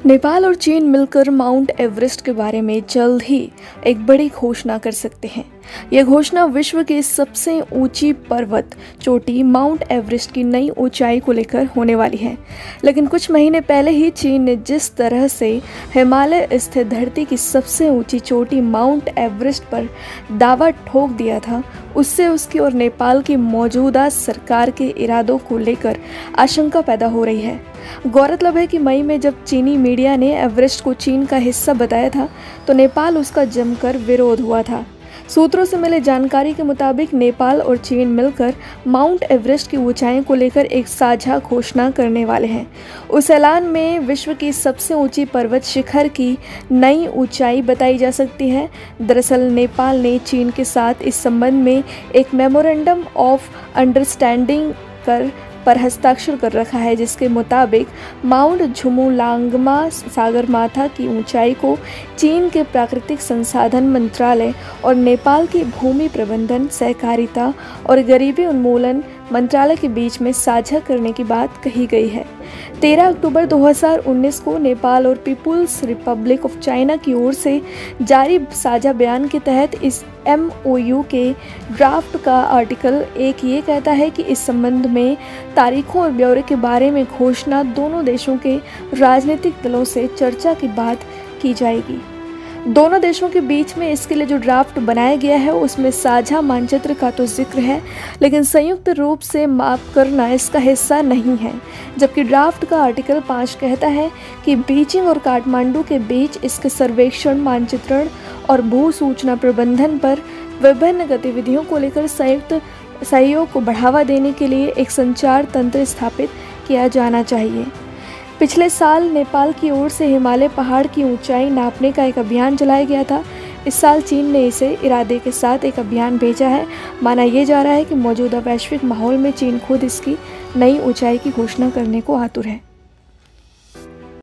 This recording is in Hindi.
नेपाल और चीन मिलकर माउंट एवरेस्ट के बारे में जल्द ही एक बड़ी घोषणा कर सकते हैं। यह घोषणा विश्व की सबसे ऊंची पर्वत चोटी माउंट एवरेस्ट की नई ऊंचाई को लेकर होने वाली है। लेकिन कुछ महीने पहले ही चीन ने जिस तरह से हिमालय स्थित धरती की सबसे ऊंची चोटी माउंट एवरेस्ट पर दावा ठोक दिया था, उससे उसकी और नेपाल की मौजूदा सरकार के इरादों को लेकर आशंका पैदा हो रही है। गौरतलब है कि मई में जब चीनी मीडिया ने एवरेस्ट को चीन का हिस्सा बताया था, तो नेपाल उसका जमकर विरोध हुआ था। सूत्रों से मिले जानकारी के मुताबिक नेपाल और चीन मिलकर माउंट एवरेस्ट की ऊंचाई को लेकर एक साझा घोषणा करने वाले हैं। उस ऐलान में विश्व की सबसे ऊंची पर्वत शिखर की नई ऊंचाई बताई जा सकती है। दरअसल नेपाल ने चीन के साथ इस संबंध में एक मेमोरेंडम ऑफ अंडरस्टैंडिंग पर हस्ताक्षर कर रखा है, जिसके मुताबिक माउंट झुमुलांगमा सागरमाथा की ऊंचाई को चीन के प्राकृतिक संसाधन मंत्रालय और नेपाल की भूमि प्रबंधन, सहकारिता और गरीबी उन्मूलन मंत्रालय के बीच में साझा करने की बात कही गई है। 13 अक्टूबर 2019 को नेपाल और पीपुल्स रिपब्लिक ऑफ चाइना की ओर से जारी साझा बयान के तहत इस MOU के ड्राफ्ट का आर्टिकल 1 ये कहता है कि इस संबंध में तारीखों और ब्यौरे के बारे में घोषणा दोनों देशों के राजनीतिक दलों से चर्चा के बाद की जाएगी। दोनों देशों के बीच में इसके लिए जो ड्राफ्ट बनाया गया है उसमें साझा मानचित्र का तो जिक्र है, लेकिन संयुक्त रूप से माप करना इसका हिस्सा नहीं है। जबकि ड्राफ्ट का आर्टिकल 5 कहता है कि बीजिंग और काठमांडू के बीच इसके सर्वेक्षण, मानचित्रण और भू सूचना प्रबंधन पर विभिन्न गतिविधियों को लेकर संयुक्त सहयोग को बढ़ावा देने के लिए एक संचार तंत्र स्थापित किया जाना चाहिए। पिछले साल नेपाल की ओर से हिमालय पहाड़ की ऊंचाई नापने का एक अभियान चलाया गया था। इस साल चीन ने इसे इरादे के साथ एक अभियान भेजा है। माना यह जा रहा है कि मौजूदा वैश्विक माहौल में चीन खुद इसकी नई ऊंचाई की घोषणा करने को आतुर है।